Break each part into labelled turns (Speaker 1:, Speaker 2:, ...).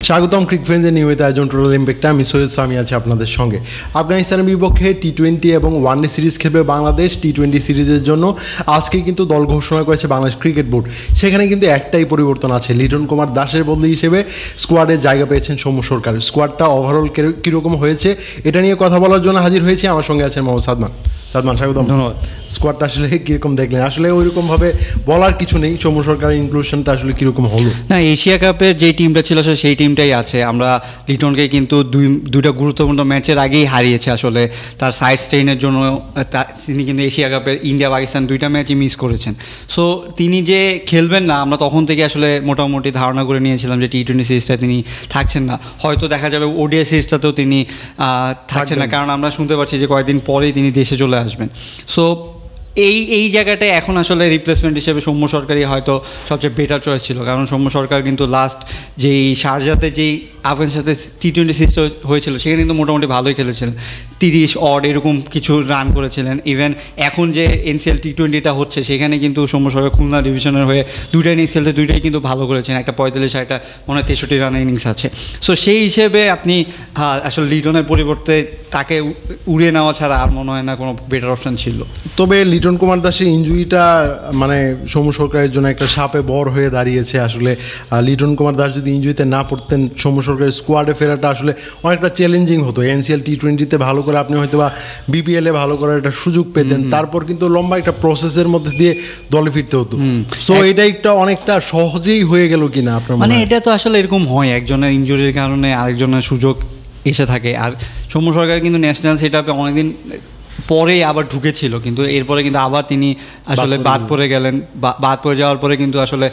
Speaker 1: স্বাগতম ক্রিকফ্রেন্ডসের নিয়মিত আয়োজন টোটাল ইম্প্যাক্টে আমি সৈয়দ সামি আছি আপনাদের সঙ্গে। আফগানিস্তানের বিপক্ষে টি-20 এবং ওয়ানডে সিরিজ খেলবে বাংলাদেশ। টি-20 সিরিজের জন্য আজকে কিন্তু দল ঘোষণা করেছে বাংলাদেশ ক্রিকেট বোর্ড। সেখানে কিন্তু একটাই পরিবর্তন আছে, লিটন কুমার দাসের বদলি হিসেবে স্কোয়াডে জায়গা পেয়েছেন সৌম্য সরকার। স্কোয়াডটা ওভারঅল কীরকম হয়েছে এটা নিয়ে কথা বলার জন্য হাজির হয়েছি। আমার সঙ্গে আছেন মোহাম্মদ সাদমান। স্বাগতম।
Speaker 2: ধন্যবাদ।
Speaker 1: স্কোয়াডটা আসলে কীরকম দেখলেন? আসলে ওইরকমভাবে বলার কিছু নেই, সৌম্য সরকারের ইনক্লুশনটা আসলে কীরকম হলো?
Speaker 2: না, এশিয়া কাপের যে টিমটা ছিল আসলে সেই টিমটাই আছে। আমরা লিটনকে কিন্তু দুইটা গুরুত্বপূর্ণ ম্যাচের আগেই হারিয়েছে। আসলে তার সাইড স্ট্রেইনের জন্য তিনি কিন্তু এশিয়া কাপের ইন্ডিয়া পাকিস্তান দুইটা ম্যাচই মিস করেছেন। সো তিনি যে খেলবেন না, আমরা তখন থেকে আসলে মোটামুটি ধারণা করে নিয়েছিলাম যে টি-20 সিরিজটা তিনি থাকছেন না। হয়তো দেখা যাবে ওডিআই সিরিজটাতেও তিনি থাকছেন না, কারণ আমরা শুনতে পাচ্ছি যে কয়েকদিন পরেই তিনি দেশে চলে আসবেন। সো এই জায়গাটায় এখন আসলে রিপ্লেসমেন্ট হিসেবে সৌম্য সরকারই হয়তো সবচেয়ে বেটার চয়েস ছিল, কারণ সৌম্য সরকার কিন্তু লাস্ট যেই শারজাতে যেই আফগানের সাথে টি-20 সিরিজটা হয়েছিল সেখানে কিন্তু মোটামুটি ভালোই খেলেছিলেন, 30 অড এরকম কিছু রান করেছিলেন। ইভেন এখন যে এনসিএল টি-20টা হচ্ছে সেখানে কিন্তু সৌম্য সরকার খুলনা ডিভিশনের হয়ে দুইটা ইনিংস খেলতে দুইটাই কিন্তু ভালো করেছেন। একটা 45 আর একটা মনে হয় 63 রানের ইনিংস আছে। সো সেই হিসেবে আপনি আসলে লিটনের পরিবর্তে তাকে উড়িয়ে নেওয়া ছাড়া আর মনে হয় না কোনো বেটার অপশান ছিল।
Speaker 1: তবে লিটন কুমার দাসের ইনজুরিটা মানে সৌম্য সরকারের জন্য একটা সাপে বর হয়ে দাঁড়িয়েছে। আসলে লিটন কুমার দাস যদি ইনজুরিতে না পড়তেন, সৌম্য সরকারের স্কোয়াডে ফেরাটা আসলে অনেকটা চ্যালেঞ্জিং হতো। এনসিএল টি-20তে ভালো করে আপনি হয়তো বা বিপিএলে ভালো করার একটা সুযোগ পেতেন, তারপর কিন্তু লম্বা একটা প্রসেসের মধ্যে দিয়ে দলে ফিরতে হতো। সো এটা একটা অনেকটা সহজেই হয়ে গেল কিনা আপনার
Speaker 2: মানে? এটা তো আসলে এরকম হয়, একজনের ইনজুরির কারণে আরেকজনের সুযোগ এসে থাকে। আর সৌম্য সরকার কিন্তু ন্যাশনাল সেটআপে অনেকদিন পরেই আবার ঢুকেছিল, কিন্তু এরপরে কিন্তু আবার তিনি আসলে বাদ পড়ে গেলেন। বাদ পড়ে যাওয়ার পরে কিন্তু আসলে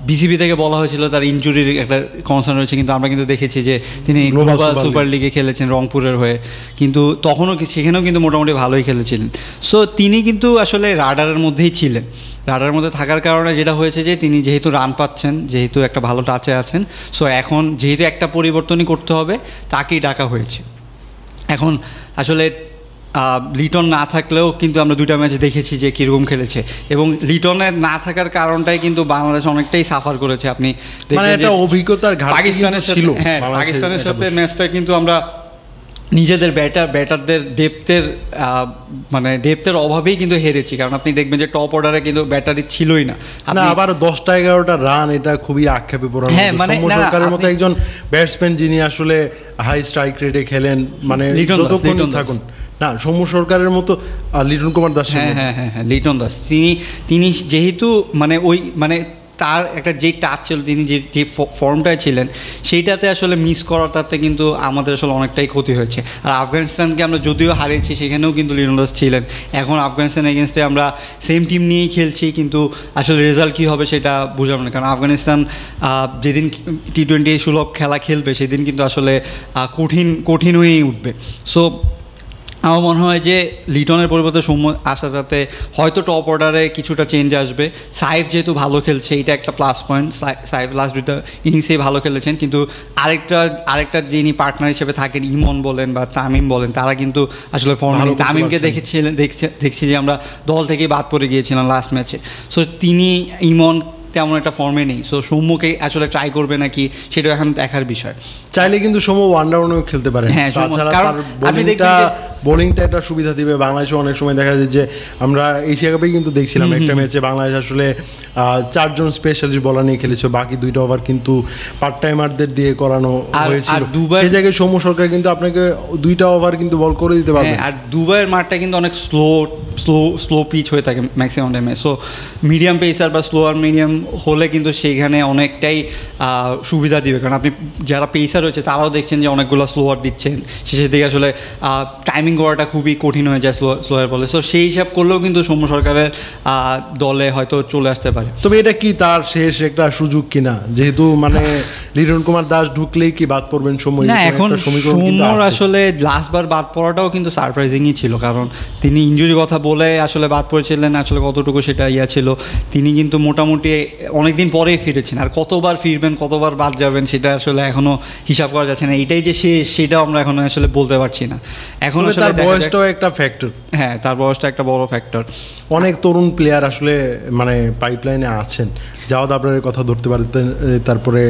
Speaker 2: বিসিবি থেকে বলা হয়েছিল তার ইনজুরির একটা কনসার্ন রয়েছে, কিন্তু আমরা কিন্তু দেখেছি যে তিনি গ্লোবাল সুপার লিগে খেলেছেন রংপুরের হয়ে, কিন্তু তখনও সেখানেও কিন্তু মোটামুটি ভালোই খেলেছিলেন। সো তিনি কিন্তু আসলে রাডারের মধ্যেই ছিলেন। রাডারের মধ্যে থাকার কারণে যেটা হয়েছে যে তিনি যেহেতু রান পাচ্ছেন, যেহেতু একটা ভালো টাচে আছেন, সো এখন যেহেতু একটা পরিবর্তনই করতে হবে তাকেই ডাকা হয়েছে। এখন আসলে লিটন না থাকলেও কিন্তু আমরা দুইটা ম্যাচ দেখেছি যে কীরকম খেলেছে, এবং লিটনের না থাকার কারণটাই কিন্তু বাংলাদেশ অনেকটাই সাফার করেছে। আপনি
Speaker 1: অভিজ্ঞতার
Speaker 2: পাকিস্তানের সাথে, হ্যাঁ পাকিস্তানের সাথে ম্যাচটা কিন্তু আমরা নিজেদের ব্যাটারদের ডেপথের অভাবেই কিন্তু হেরেছি, কারণ আপনি দেখবেন যে টপ অর্ডারে কিন্তু ব্যাটারি ছিলই না।
Speaker 1: আবার 10টা-11টা রান, এটা খুবই আক্ষেপে পড়ানো।
Speaker 2: হ্যাঁ, মানে
Speaker 1: সরকারের মতো একজন ব্যাটসম্যান যিনি আসলে হাই স্ট্রাইক রেটে খেলেন, মানে যতক্ষণ থাকুন না, সৌম্য সরকারের মতো লিটন কুমার দাস।
Speaker 2: হ্যাঁ, লিটন দাস তিনি যেহেতু তার একটা যে টাচ ছিল, তিনি যে ফর্মটায় ছিলেন সেইটাতে আসলে মিস করাটাতে কিন্তু আমাদের আসলে অনেকটাই ক্ষতি হয়েছে। আর আফগানিস্তানকে আমরা যদিও হারিয়েছি, সেখানেও কিন্তু লিটন দাস ছিলেন। এখন আফগানিস্তান এগেনস্টে আমরা সেম টিম নিয়েই খেলছি, কিন্তু আসলে রেজাল্ট কী হবে সেটা বুঝলাম না, কারণ আফগানিস্তান যেদিন টি-20 সুলভ খেলা খেলবে সেদিন কিন্তু আসলে কঠিন হয়েই উঠবে। সো আমার মনে হয় যে লিটনের পরিবর্তে সৌম্য আসাটাতে হয়তো টপ অর্ডারে কিছুটা চেঞ্জ আসবে। সাইফ যেহেতু ভালো খেলছে, এটা একটা প্লাস পয়েন্ট। সাইফ লাস্ট দুইটা ইনিংসেই ভালো খেলেছেন, কিন্তু আরেকটা যিনি পার্টনার হিসেবে থাকেন, ইমন বলেন বা তামিম বলেন, তারা কিন্তু আসলে ফর্ম নেই। তামিমকে দেখছি যে আমরা দল থেকেই বাদ পড়ে গিয়েছিলাম লাস্ট ম্যাচে। সো ইমন তেমন একটা ফর্মে নেই। সো সৌম্যকে আসলে ট্রাই করবে নাকি সেটা এখন দেখার বিষয়।
Speaker 1: চাইলে কিন্তু সৌম্য ওয়ানডাউনেও খেলতে পারে।
Speaker 2: হ্যাঁ,
Speaker 1: বোলিংটা একটা সুবিধা দিবে। বাংলাদেশে অনেক সময় দেখা যায় যে আমরা এশিয়া কাপেই কিন্তু দেখছিলাম একটা ম্যাচে বাংলাদেশ আসলে 4জন স্পেশালিস্ট বলার নিয়ে খেলেছে, বাকি 2টা ওভার কিন্তু পার্ট টাইমারদের দিয়ে করানো হয়েছিল। সেই জায়গায় সৌম্য সরকার কিন্তু আপনাকে 2টা ওভার কিন্তু বল করে দিতে পারবে।
Speaker 2: আর দুবাইয়ের মাঠটা কিন্তু অনেক স্লো পিচ হয়ে থাকে ম্যাক্সিমাম টাইমে। সো মিডিয়াম পেসার বা স্লোয়ার মিডিয়াম হলে কিন্তু সেইখানে অনেকটাই সুবিধা দিবে, কারণ আপনি যারা পেসার রয়েছে তারাও দেখছেন যে অনেকগুলো স্লোয়ার দিচ্ছেন, শেষের দিকে আসলে টাইমিং করাটা খুবই কঠিন হয়ে যায় স্লোয়ার বলে। সো সেই হিসাব করলেও কিন্তু সৌম্য সরকারের দলে হয়তো চলে আসতে পারে।
Speaker 1: তবে এটা কি তার শেষ একটা সুযোগ কিনা? যেহেতু মানে লিটন কুমার দাস ঢুকলেই কি বাদ পড়বেন সৌম্য?
Speaker 2: না, এখন সৌম্যর আসলে লাস্টবার বাদ পড়াটাও কিন্তু সারপ্রাইজিংই ছিল, কারণ তিনি ইনজুরি কথা বলে আসলে বাদ পড়েছিলেন। আসলে কতটুকু সেটা ছিল, তিনি কিন্তু মোটামুটি অনেকদিন পরেই ফিরেছেন। আর কতবার ফিরবেন, কতবার বাদ যাবেন সেটা আসলে এখনও হিসাব করা যাচ্ছে না। এটাই যে শেষ সেটাও আমরা এখন আসলে বলতে পারছি না। এখন আসলে
Speaker 1: তার
Speaker 2: দেখা যায়-
Speaker 1: বয়সটাও একটা ফ্যাক্টর।
Speaker 2: হ্যাঁ, তার বয়সটা একটা বড় ফ্যাক্টর।
Speaker 1: অনেক তরুণ প্লেয়ার আসলে মানে পাইপলাইনে আছেন। জাওয়াদ আবরারের কথা ধরতে পারেন, তারপরে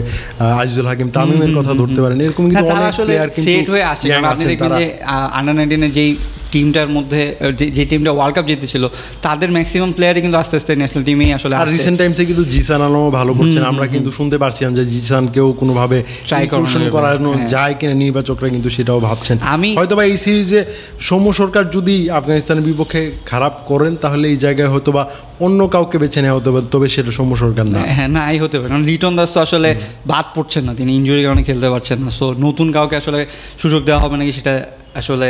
Speaker 1: আজিজুল হাকিম তামিমের কথা ধরতে পারেন, এরকম কিন্তু
Speaker 2: হ্যাঁ, তারা
Speaker 1: অনেক
Speaker 2: আসলে
Speaker 1: প্লেয়ার কিন্তু
Speaker 2: সেট হয়ে আসছে। কারণ
Speaker 1: young
Speaker 2: আপনি
Speaker 1: আছেন,
Speaker 2: দেখবেন
Speaker 1: তারা-
Speaker 2: যে আন্ডার 19-এর যেই টিমটার মধ্যে যে টিমটা ওয়ার্ল্ড কাপ জিতেছিল তাদের ম্যাক্সিমাম প্লেয়ারই কিন্তু আস্তে আস্তে ন্যাশনাল টিমেই আসলে
Speaker 1: আর
Speaker 2: আসছে।
Speaker 1: রিসেন্ট টাইমসে কিন্তু জিসান আলমও ভালো করছেন। আমরা কিন্তু শুনতে পারছিলাম যে জিসানকেও কোনোভাবে
Speaker 2: Try
Speaker 1: inclusion করানো
Speaker 2: হ্যাঁ।
Speaker 1: যায় কিনা, নির্বাচকরা কিন্তু সেটাও ভাবছেন।
Speaker 2: আমি-
Speaker 1: হয়তোবা এই সিরিজে সৌম্য সরকার যদি আফগানিস্তানের বিপক্ষে খারাপ করেন তাহলে এই জায়গায় হয়তোবা অন্য কাউকে বেছে নেওয়া হতে পারে, তবে সেটা সৌম্য সরকার না।
Speaker 2: হ্যাঁ, না এই হতে পারে, কারণ লিটন দাস তো আসলে বাদ পড়ছেন না, তিনি ইনজুরির কারণে খেলতে পারছেন না। সো নতুন কাউকে আসলে সুযোগ দেওয়া হবে নাকি সেটা আসলে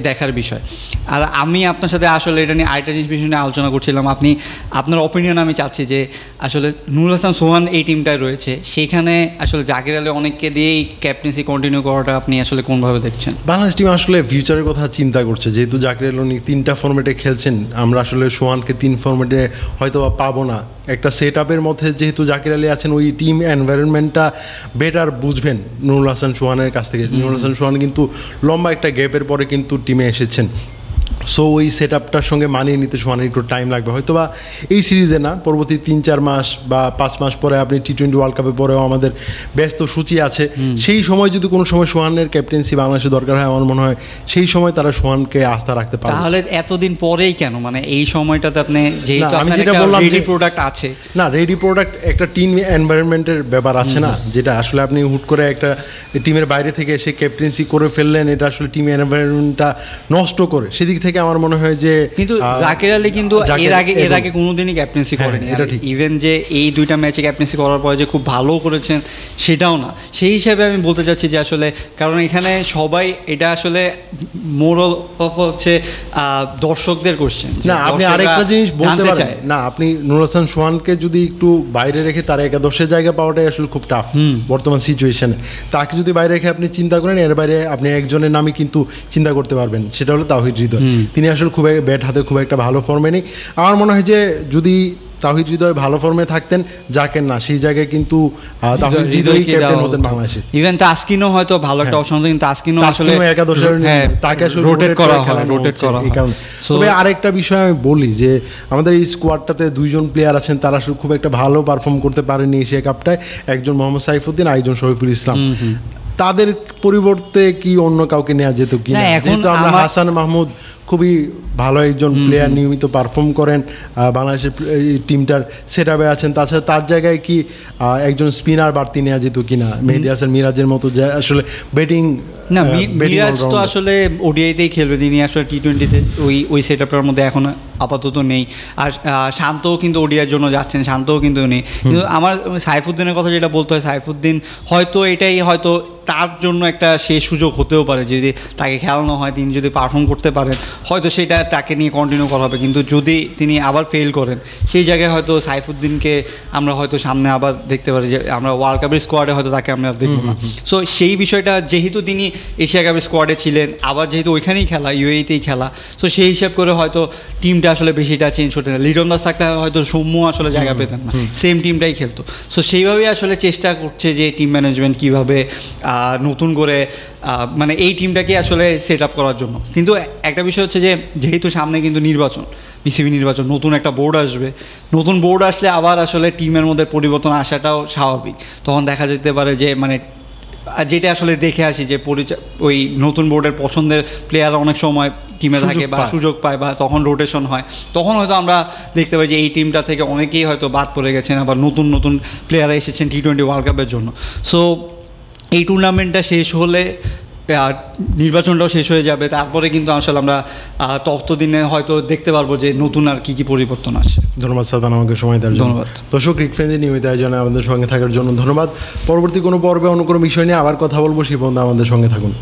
Speaker 2: দেখার বিষয়। আর আমি আপনার সাথে আসলে এটা নিয়ে আরেকটা জিনিস বিষয় নিয়ে আলোচনা করছিলাম। আপনার অপিনিয়ন আমি চাচ্ছি যে আসলে নুরুল হাসান সোহান এই টিমটায় রয়েছে, সেইখানে আসলে জাকির আলী অনেককে দিয়েই ক্যাপ্টেন্সি কন্টিনিউ করাটা আপনি আসলে কোনভাবে দেখছেন?
Speaker 1: বাংলাদেশ টিম আসলে ফিউচারের কথা চিন্তা করছে, যেহেতু জাকির আলী উনি 3টা ফরম্যাটে খেলছেন, আমরা আসলে সোহানকে 3 ফরম্যাটে হয়তো বা পাবো না। একটা সেট আপের মধ্যে যেহেতু জাকির আলী আছেন, ওই টিম এনভায়রনমেন্টটা বেটার বুঝবেন নুরুল হাসান সোহানের কাছ থেকে। নুরুল হাসান সোহান কিন্তু লম্বা একটা গ্যাপের পরে কিন্তু টিমে এসেছেন। সো ওই সেট আপটার সঙ্গে মানিয়ে নিতে সোহানের একটু টাইম লাগবে, হয়তো বা এই সিরিজে না, পরবর্তী 3-4 মাস বা 5 মাস পরে আপনি টি-20 ওয়ার্ল্ড কাপের পরেও আমাদের ব্যস্ত সূচি আছে, সেই সময় যদি কোনো সময় সোহানের ক্যাপ্টেন্সি বাংলাদেশে দরকার হয়, আমার মনে হয় সেই সময় তারা সোহানকে আস্থা রাখতে পারে।
Speaker 2: তাহলে এতদিন পরেই কেন, মানে এই সময়টাতে আপনি যেহেতু
Speaker 1: আমি
Speaker 2: আপনার
Speaker 1: যেটা
Speaker 2: একটা
Speaker 1: বললাম
Speaker 2: রেডি
Speaker 1: যে-
Speaker 2: প্রোডাক্ট আছে।
Speaker 1: না, রেডি প্রোডাক্ট একটা টিম এনভায়রনমেন্টের ব্যাপার আছে না, যেটা আসলে আপনি হুট করে একটা টিমের বাইরে থেকে এসে ক্যাপ্টেন্সি করে ফেললেন, এটা আসলে টিম এনভায়রনমেন্টটা নষ্ট করে। সেদিক থেকে আমার মনে হয় যে
Speaker 2: কিন্তু জাকির আলী কিন্তু এর আগে কোনোদিনই ক্যাপ্টেন্সি
Speaker 1: হ্যাঁ,
Speaker 2: করেনি।
Speaker 1: এটা ঠিক।
Speaker 2: ইভেন যে এই 2টা ম্যাচে ক্যাপ্টেন্সি করার পরে যে খুব ভালো করেছেন সেটাও না। সেই হিসাবে আমি বলতে চাচ্ছি যে আসলে, কারণ এখানে সবাই এটা আসলে মোরাল অফ হচ্ছে দর্শকদের কোশ্চেন।
Speaker 1: না, আপনি আরেকটা জিনিস বলতে পারেন না, আপনি নুরুল হাসান সোহানকে যদি একটু বাইরে রেখে তার একাদশের জায়গা পাওয়াটাই আসলে খুব টাফ বর্তমান সিচুয়েশনে। তাকে যদি বাইরে রেখে আপনি চিন্তা করেন, এর বাইরে আপনি একজনের নামই কিন্তু চিন্তা করতে পারবেন, সেটা হলো তাওহিদ হৃদয়। তিনি আসলে খুব ব্যাট হাতে খুব একটা ভালো ফর্মে নেই। আমার মনে হয় যে যদি তাওহিদ হৃদয় ভালো ফর্মে থাকতেন, জাকের না, সেই জায়গায় কিন্তু তাওহিদ হৃদয় ক্যাপ্টেন হতেন বাংলাদেশে।
Speaker 2: ইভেন তাসকিনও হয়তো ভালো একটা অপশন হতো, কিন্তু তাসকিনও আসলে
Speaker 1: একাদশের তাকে আসলে
Speaker 2: রোটেট করা হয়।
Speaker 1: এই কারণে। তবে আরেকটা বিষয় আমি বলি যে আমাদের এই স্কোয়াডটাতে 2জন প্লেয়ার আছেন, তারা আসলে খুব একটা ভালো পারফর্ম করতে পারেনি এশিয়া কাপটায়। একজন মোহাম্মদ সাইফুদ্দিন, আরেকজন শরীফুল ইসলাম। তাদের পরিবর্তে কি অন্য কাউকে নেওয়া যেত কি? যেহেতু আমরা হাসান মাহমুদ খুবই ভালো একজন প্লেয়ার, নিয়মিত পারফর্ম করেন, বাংলাদেশের টিমটার সেট আপে আছেন, তাছাড়া তার জায়গায় কি একজন স্পিনার বাড়তি নেওয়া যেত কিনা, মেহেদী হাসান মিরাজের মতো, যে আসলে ব্যাটিং
Speaker 2: না, মিরাজ তো আসলে ওডিআইতেই খেলবে, তিনি আসলে টি-20তে ওই সেট আপটার মধ্যে এখন আপাতত নেই। আর শান্তও কিন্তু ওডিআইয়ের জন্য যাচ্ছেন, শান্তও কিন্তু নেই। কিন্তু আমার সাইফুদ্দিনের কথা যেটা বলতে হয়, সাইফুদ্দিন হয়তো এটাই হয়তো তার জন্য একটা শেষ সুযোগ হতেও পারে, যদি তাকে খেলানো হয়, তিনি যদি পারফর্ম করতে পারেন, হয়তো সেটা তাকে নিয়ে কন্টিনিউ করা হবে। কিন্তু যদি তিনি আবার ফেল করেন, সেই জায়গায় হয়তো সাইফুদ্দিনকে আমরা হয়তো সামনে আবার দেখতে পারি, যে আমরা ওয়ার্ল্ড কাপের স্কোয়াডে হয়তো তাকে আমরা দেখবো না। সো সেই বিষয়টা, যেহেতু তিনি এশিয়া কাপের স্কোয়াডে ছিলেন, আবার যেহেতু ওইখানেই খেলা, ইউএইতেই খেলা, সো সেই হিসাব করে হয়তো টিমটা আসলে বেশিটা চেঞ্জ হতে না। লিটন দাস থাকলে হয়তো সৌম্য আসলে জায়গা পেতেন না, সেম টিমটাই খেলতো। সো সেইভাবেই আসলে চেষ্টা করছে যে টিম ম্যানেজমেন্ট কীভাবে নতুন করে মানে এই টিমটাকে আসলে সেট আপ করার জন্য। কিন্তু একটা বিষয় হচ্ছে যে যেহেতু সামনে কিন্তু নির্বাচন, বিসিবি নির্বাচন, নতুন একটা বোর্ড আসবে, নতুন বোর্ড আসলে আবার আসলে টিমের মধ্যে পরিবর্তন আসাটাও স্বাভাবিক। তখন দেখা যেতে পারে যে মানে যেটা আসলে দেখে আসি যে ওই নতুন বোর্ডের পছন্দের প্লেয়ার অনেক সময় টিমে থাকে বা সুযোগ পায়, বা তখন রোটেশন হয়, তখন হয়তো আমরা দেখতে পাই যে এই টিমটা থেকে অনেকেই হয়তো বাদ পড়ে গেছেন, আবার নতুন নতুন প্লেয়ার এসেছেন টি-20 ওয়ার্ল্ড কাপের জন্য। সো এই টুর্নামেন্টটা শেষ হলে আর নির্বাচনটাও শেষ হয়ে যাবে, তারপরে কিন্তু আসলে আমরা ততদিনে হয়তো দেখতে পারবো যে নতুন আর কি পরিবর্তন আসে।
Speaker 1: ধন্যবাদ সাদান আমাকে সময় দেওয়ার জন্য।
Speaker 2: ধন্যবাদ
Speaker 1: দর্শক, ক্রিকেট ফ্রেন্ডের নিয়মিত আয়োজনে আমাদের সঙ্গে থাকার জন্য ধন্যবাদ। পরবর্তী কোনো পর্বে অন্য কোনো বিষয় নিয়ে আবার কথা বলবো, সেই পর্যন্ত আমাদের সঙ্গে থাকুন।